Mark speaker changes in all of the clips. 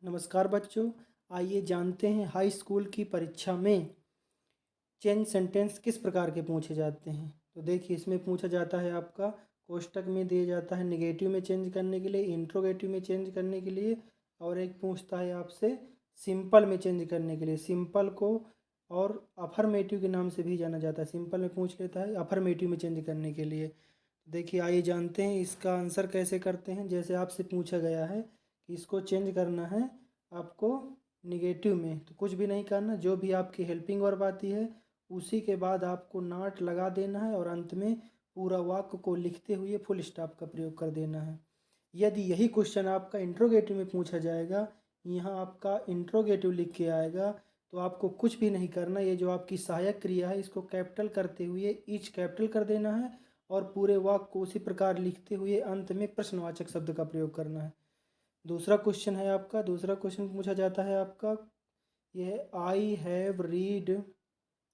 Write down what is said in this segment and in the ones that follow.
Speaker 1: नमस्कार बच्चों। आइए जानते हैं हाई स्कूल की परीक्षा में चेंज सेंटेंस किस प्रकार के पूछे जाते हैं। तो देखिए, इसमें पूछा जाता है आपका कोष्टक में दिया जाता है नेगेटिव में चेंज करने के लिए, इंट्रोगेटिव में चेंज करने के लिए, और एक पूछता है आपसे सिंपल में चेंज करने के लिए। सिंपल को और अफर्मेटिव के नाम से भी जाना जाता है। सिंपल में पूछ लेता है, अफर्मेटिव में चेंज करने के लिए। देखिए, आइए जानते हैं इसका आंसर कैसे करते हैं। जैसे आपसे पूछा गया है कि इसको चेंज करना है आपको निगेटिव में, तो कुछ भी नहीं करना। जो भी आपकी हेल्पिंग वर्ब आती है उसी के बाद आपको नॉट लगा देना है और अंत में पूरा वाक्य को लिखते हुए फुल स्टॉप का प्रयोग कर देना है। यदि यही क्वेश्चन आपका इंट्रोगेटिव में पूछा जाएगा, यहाँ आपका इंट्रोगेटिव लिख के आएगा, तो आपको कुछ भी नहीं करना। ये जो आपकी सहायक क्रिया है इसको कैपिटल करते हुए ईच कैपिटल कर देना है और पूरे वाक्य को उसी प्रकार लिखते हुए अंत में प्रश्नवाचक शब्द का प्रयोग करना है। दूसरा क्वेश्चन है आपका, दूसरा क्वेश्चन पूछा जाता है आपका, यह I have read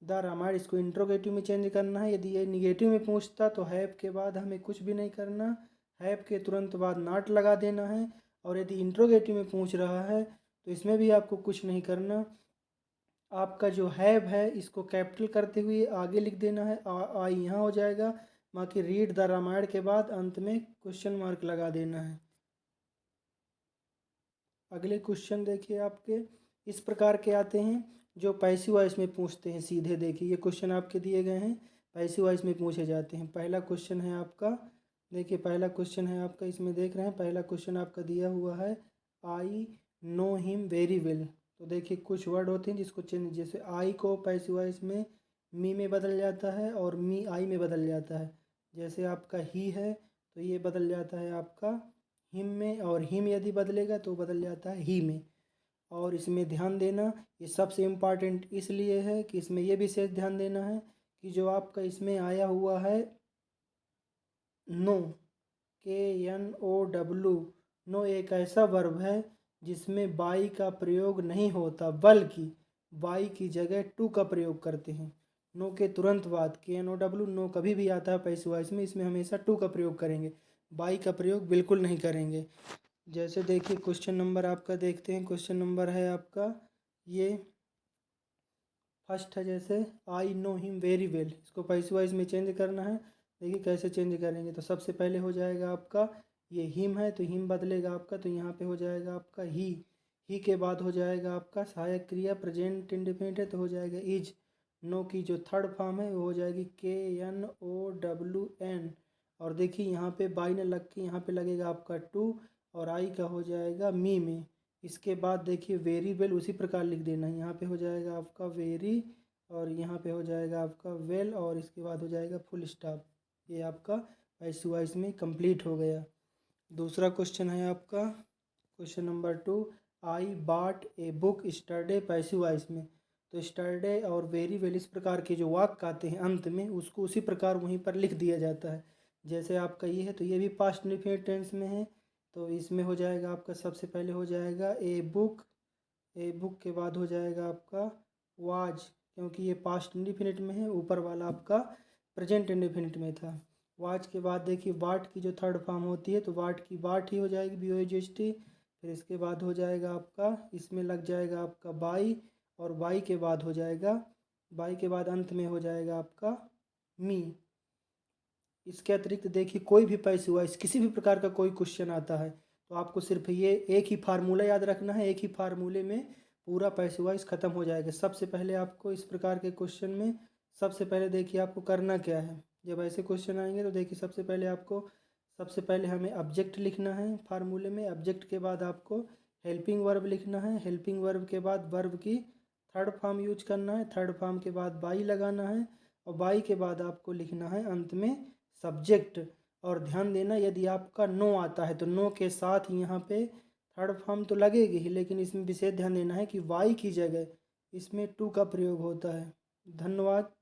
Speaker 1: the Ramayan. इसको इंट्रोगेटिव में चेंज करना है। यदि ये निगेटिव में पूछता तो हैव के बाद हमें कुछ भी नहीं करना, हैव के तुरंत बाद नॉट लगा देना है। और यदि इंट्रोगेटिव में पूछ रहा है तो इसमें भी आपको कुछ नहीं करना। आपका जो हैव है इसको कैपिटल करते हुए आगे लिख देना है, आई यहाँ हो जाएगा। बाकी रीड द रामायण के बाद अंत में क्वेश्चन मार्क लगा देना है। अगले क्वेश्चन देखिए आपके इस प्रकार के आते हैं जो पैसिव वॉइस में पूछते हैं। सीधे देखिए, ये क्वेश्चन आपके दिए गए हैं, पैसिव वॉइस में पूछे जाते हैं। पहला क्वेश्चन है आपका, देखिए पहला क्वेश्चन है आपका, इसमें देख रहे हैं पहला क्वेश्चन आपका दिया हुआ है I know him very well. तो देखिए कुछ वर्ड होते हैं जिसको चेंज, जैसे आई को पैसिव वॉइस में मी में बदल जाता है और मी आई में बदल जाता है। जैसे आपका ही है तो ये बदल जाता है आपका हिम में, और हिम यदि बदलेगा तो बदल जाता है ही में। और इसमें ध्यान देना, ये सबसे इम्पॉर्टेंट इसलिए है कि इसमें ये विशेष ध्यान देना है कि जो आपका इसमें आया हुआ है नो, KNOW, नो एक ऐसा वर्ब है जिसमें बाई का प्रयोग नहीं होता, बल्कि बाई की जगह टू का प्रयोग करते हैं। नो के तुरंत बाद KNOW, नो कभी भी आता है पैसिव वॉइस में, इसमें हमेशा टू का प्रयोग करेंगे, बाई का प्रयोग बिल्कुल नहीं करेंगे। जैसे देखिए क्वेश्चन नंबर आपका देखते हैं, क्वेश्चन नंबर है आपका ये फर्स्ट है, जैसे I know him very well, इसको पैसिव वॉइस में चेंज करना है। देखिए कैसे चेंज करेंगे। तो सबसे पहले हो जाएगा आपका, ये हिम है तो हिम बदलेगा आपका, तो यहाँ पे हो जाएगा आपका ही के बाद हो जाएगा आपका सहायक क्रिया प्रेजेंट इंडेफिनिट है तो हो जाएगा इज। नो की जो थर्ड फॉर्म है वो हो जाएगी KNOWN। और देखिए यहाँ पे बाई ने लग के यहाँ पे लगेगा आपका टू और आई का हो जाएगा मी में। इसके बाद देखिए वेरी वेल उसी प्रकार लिख देना है। यहाँ पे हो जाएगा आपका वेरी और यहाँ पे हो जाएगा आपका वेल और इसके बाद हो जाएगा फुल स्टॉप। ये आपका पैसिव वॉइस में कंप्लीट हो गया। दूसरा क्वेश्चन है आपका question number 2, I bought a book yesterday, passive voice में। तो स्टरडे और वेरी वेल इस प्रकार के जो वाक्य आते हैं अंत में उसको उसी प्रकार वहीं पर लिख दिया जाता है। जैसे आपका ये है तो ये भी पास्ट इंडेफिनिट टेंस में है, तो इसमें हो जाएगा आपका सबसे पहले हो जाएगा ए बुक, ए बुक के बाद हो जाएगा आपका वाज, क्योंकि ये पास्ट इंडेफिनिट में है, ऊपर वाला आपका प्रेजेंट इंडेफिनिट में था। वाज के बाद देखिए वाट की जो थर्ड फॉर्म होती है तो वाट की वाट ही हो जाएगी, BOJST। फिर इसके बाद हो जाएगा आपका, इसमें लग जाएगा आपका बाई, और बाई के बाद हो जाएगा, बाई के बाद अंत में हो जाएगा आपका मी। इसके अतिरिक्त देखिए कोई भी पैसिव वॉइस किसी भी प्रकार का कोई क्वेश्चन आता है तो आपको सिर्फ ये एक ही फार्मूला याद रखना है। एक ही फार्मूले में पूरा पैसिव वॉइस ख़त्म हो जाएगा। सबसे पहले आपको इस प्रकार के क्वेश्चन में सबसे पहले देखिए आपको करना क्या है। जब ऐसे क्वेश्चन आएंगे तो देखिए सबसे पहले हमें ऑब्जेक्ट लिखना है फार्मूले में। ऑब्जेक्ट के बाद आपको हेल्पिंग वर्ब लिखना है। हेल्पिंग वर्ब के बाद वर्ब की थर्ड फॉर्म यूज करना है। थर्ड फॉर्म के बाद बाई लगाना है और बाई के बाद आपको लिखना है अंत में सब्जेक्ट। और ध्यान देना यदि आपका नो आता है तो नो के साथ यहाँ पे थर्ड फॉर्म तो लगेगी ही, लेकिन इसमें विशेष ध्यान देना है कि वाई की जगह इसमें टू का प्रयोग होता है। धन्यवाद।